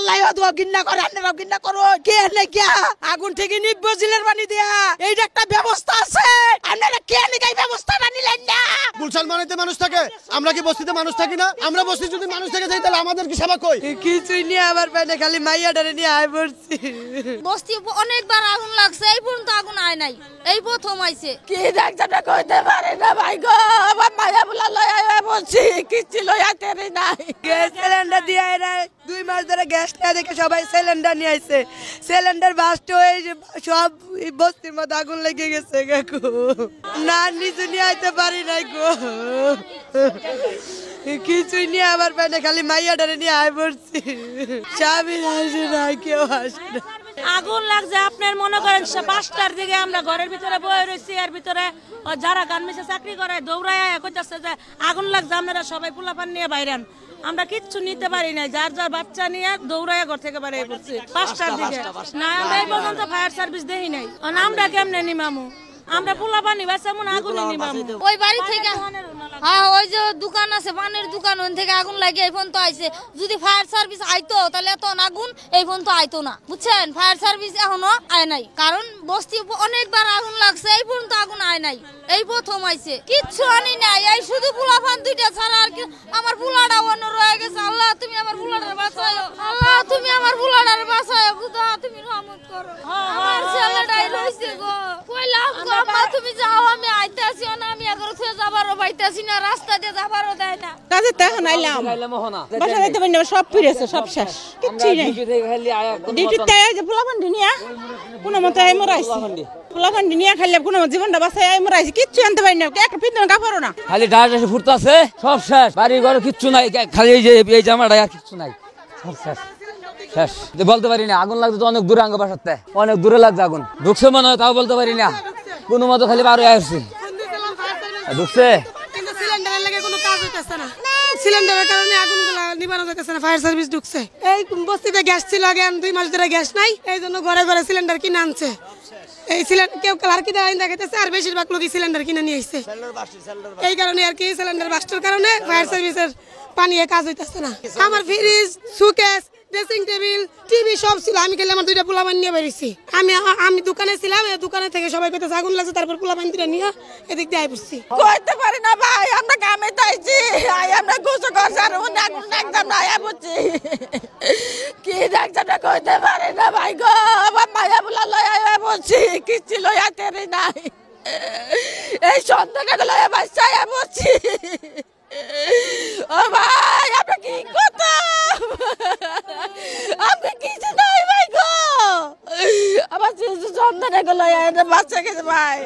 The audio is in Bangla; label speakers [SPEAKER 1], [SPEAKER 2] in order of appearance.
[SPEAKER 1] আল্লাহ তো গিন্না করে আপনারাও গিন্না করো কে নে কি আগুন থেকে নিব্ব জিলের পানি দিয়া এইটা একটা ব্যবস্থা আছে আপনারা কে নে এই ব্যবস্থাটা নিলেন না
[SPEAKER 2] গুলশান মানেতে মানুষ থাকে আমরা কি বস্তিতে মানুষ থাকি না আমরা বস্তি যদি মানুষ থেকে যাই তাহলে আমাদের কি সেবা কই
[SPEAKER 1] কিছুই নিয়ে আমার পেটে খালি মাইয়াটারে নিয়ে আয় পড়ছি
[SPEAKER 3] বস্তি অনেকবার আগুন লাগছে এই পর্যন্ত আগুন আয় নাই এই প্রথম আইছে
[SPEAKER 1] কি দেখছটা কইতে পারে না ভাই গো আমার মায়া বুলা লয় আয় বলছি কিছু লয় আতে নাই গ্যাস সিলিন্ডার দিয়ে এরা 2 মাস ধরে গ্যাস না দেখে সবাই সিলিন্ডার নিয়ে আইছে সিলিন্ডার বাস্ট হয়ে সব বস্তির মধ্যে আগুন লেগে গেছে গো না নিজে নিয়ে আইতে পারি নাই গো কিছুই নিয়ে আমার পেটে খালি মাইয়াটারে নিয়ে আয় পড়ছি স্বামী আসে না কেউ আসে না
[SPEAKER 4] আগুন লাগছে আপনার মনে করেন 5টার দিকে আমরা ঘরের ভিতরে বসে রয়েছি এর ভিতরে যারা গার্মেন্টসে চাকরি করে দৌড়ায় কইতাছে যে আগুন লাগছে আপনারা সবাই পোলাপান নিয়ে বাইরেন আমরা কিচ্ছু নিতে পারি না যার যার বাচ্চা নিয়ে দৌড়ায় ঘর থেকে বাইরে পড়ছি 5টার দিকে না আমরা এই পর্যন্ত ফায়ার সার্ভিস দেখি নাই আমরা কেমনে নিমামু আমরা পোলাপানি বাচ্চা মনে আগুন নিমামু
[SPEAKER 3] ওই বাড়ি থেকে হ্যাঁ ওই যে দোকান আছে পানের দোকান ওন থেকে আগুন লাগে এই ফোন তো আইছে যদি ফায়ার সার্ভিস আইতো তাহলে এত আগুন এই ফোন তো আইতো না বুঝছেন ফায়ার সার্ভিস এখনো আয় নাই কারণ বস্তি অনেকবার আগুন লাগছে এই ফোন তো আগুন আয় নাই এই প্রথম আইছে কিচ্ছু আনি নাই এই শুধু পোলাপান দুইটা ছাড়া আর কি আমার পোলাটা অন্য রয়ে গেছে আল্লাহ তুমি আমার পোলাটার বাঁচাও আল্লাহ তুমি আমার পোলাটার বাঁচাও খুদা তুমি রহমত করো আমার ছেলেটাই রইছে গো কইলাম গো মা তুমি যাও আমি আইতাছি না আমি এগর থেকে যাবারও পাইতাছি না রাস্তা দিয়ে যাবারও দেয় না
[SPEAKER 1] কাজে তখন আইলাম বাসা যাইতে পারি না সব ফিরেছে সব শেষ কিচ্ছুই নাই ডিউটিতে যে পোলাপান দুনিয়া কোনো মতে আই মরাইছি পোলাপান দুনিয়া খাইলে কোনো জীবনটা বাঁচাই আই মরাইছি কিচ্ছু আনতে পারি না একটা পিন্দন কাপড়ও না
[SPEAKER 5] খালি ডাট এসে ফুটতাছে সব শেষ বাড়ি ঘরে কিচ্ছু নাই খালি এই জামাটা আর কিচ্ছু নাই সব শেষ শেষ বলতে পারি না আগুন লাগছে তো অনেক দূরে আঙ্গ বাসাতে অনেক দূরে লাগছে আগুন ঢুকছে মনে হয় তাও বলতে পারি না কোনো মতো খালি বারো আসছি ঢুকছে
[SPEAKER 1] সিলিন্ডারের লাগে কোনো কাজ হইতেছে না সিলিন্ডারের কারণে আগুনগুলা নিবানো যাইতেছে না ফায়ার সার্ভিস ঢুকছে এই বস্তিতে গ্যাস ছিল আগে 2 মাস ধরে গ্যাস নাই এই জন্য ঘরে ঘরে সিলিন্ডার কিনে আনছে এই সিলিন্ডার কেউ কালার কিনে আইন দেখাইতেছে আর বেশিরভাগ লোকই সিলিন্ডার কিনে নিয়ে আসছে এই কারণে আর কি সিলিন্ডার বাস্টের কারণে ফায়ার সার্ভিসের পানি কাজ হইতেছে না আমার ফ্রিজ সুকেস ড্রেসিং টেবিল টিভি সব ছিল আমি খেলে আমার 2টা পোলাপান নিয়ে বেরিয়েছি আমি দোকানে ছিলাম এই দোকানে থেকে সবাই কইতেছে আগুন লাগছে তারপর পোলাপান 2টা নিয়ে এদিক দিয়ে আইছি কইতে পারি না ভাই আমরা কামে তাইছি আমরা গোসল করছি আর আগুন একদম না আয়া বুঝছি কি দেখছটা কইতে পারি না ভাই গো আমার মায়া বুলা লয় আয়া বুঝছি কিচ্ছু লয় আতে নাই এই সন্তানটা লয় বাচ্চা আয়া বুঝছি ও ভাই আপনি কি কথা আপনি কিছু নাই ভাই গো আমার সন্তানটা লয় বাচ্চা গেছে ভাই